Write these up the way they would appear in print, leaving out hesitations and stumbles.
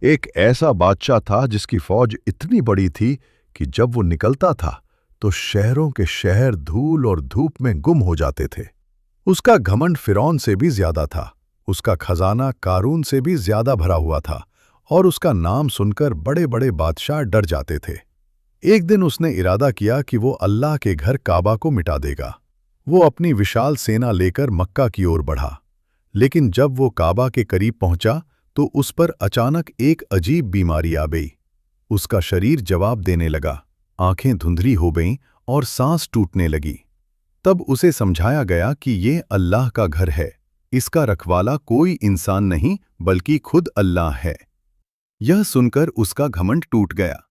एक ऐसा बादशाह था जिसकी फौज इतनी बड़ी थी कि जब वो निकलता था तो शहरों के शहर धूल और धूप में गुम हो जाते थे। उसका घमंड फिरौन से भी ज्यादा था। उसका खजाना कारून से भी ज्यादा भरा हुआ था और उसका नाम सुनकर बड़े बड़े बादशाह डर जाते थे। एक दिन उसने इरादा किया कि वो अल्लाह के घर काबा को मिटा देगा। वो अपनी विशाल सेना लेकर मक्का की ओर बढ़ा। लेकिन जब वो काबा के करीब पहुंचा तो उस पर अचानक एक अजीब बीमारी आ गई। उसका शरीर जवाब देने लगा, आंखें धुंधली हो गईं और सांस टूटने लगी। तब उसे समझाया गया कि ये अल्लाह का घर है, इसका रखवाला कोई इंसान नहीं बल्कि खुद अल्लाह है। यह सुनकर उसका घमंड टूट गया।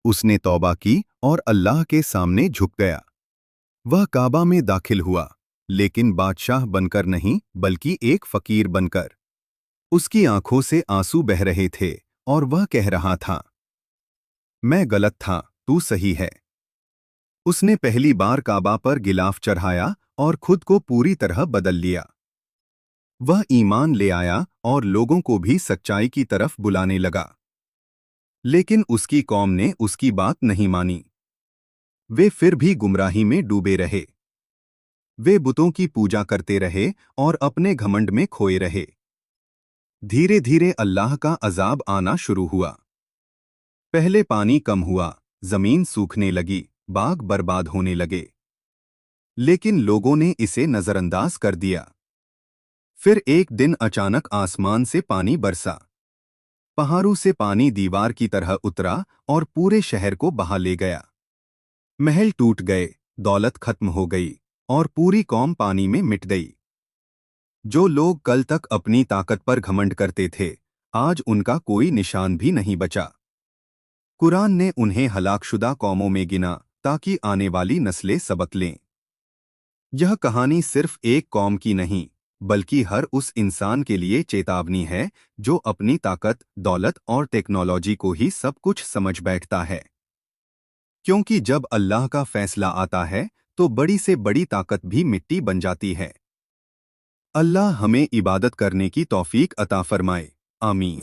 उसने तौबा की और अल्लाह के सामने झुक गया। वह काबा में दाखिल हुआ, लेकिन बादशाह बनकर नहीं बल्कि एक फकीर बनकर। उसकी आंखों से आंसू बह रहे थे और वह कह रहा था, मैं गलत था, तू सही है। उसने पहली बार काबा पर गिलाफ चढ़ाया और खुद को पूरी तरह बदल लिया। वह ईमान ले आया और लोगों को भी सच्चाई की तरफ बुलाने लगा। लेकिन उसकी कौम ने उसकी बात नहीं मानी। वे फिर भी गुमराही में डूबे रहे। वे बुतों की पूजा करते रहे और अपने घमंड में खोए रहे। धीरे धीरे अल्लाह का अजाब आना शुरू हुआ। पहले पानी कम हुआ, जमीन सूखने लगी, बाग बर्बाद होने लगे। लेकिन लोगों ने इसे नजरअंदाज कर दिया। फिर एक दिन अचानक आसमान से पानी बरसा। पहाड़ों से पानी दीवार की तरह उतरा और पूरे शहर को बहा ले गया। महल टूट गए, दौलत खत्म हो गई और पूरी कौम पानी में मिट गई। जो लोग कल तक अपनी ताकत पर घमंड करते थे, आज उनका कोई निशान भी नहीं बचा। कुरान ने उन्हें हलाकशुदा कौमों में गिना ताकि आने वाली नस्लें सबक लें। यह कहानी सिर्फ एक कौम की नहीं, बल्कि हर उस इंसान के लिए चेतावनी है जो अपनी ताकत, दौलत और टेक्नोलॉजी को ही सब कुछ समझ बैठता है। क्योंकि जब अल्लाह का फैसला आता है तो बड़ी से बड़ी ताकत भी मिट्टी बन जाती है। अल्लाह हमें इबादत करने की तौफीक अता फरमाए। आमीन।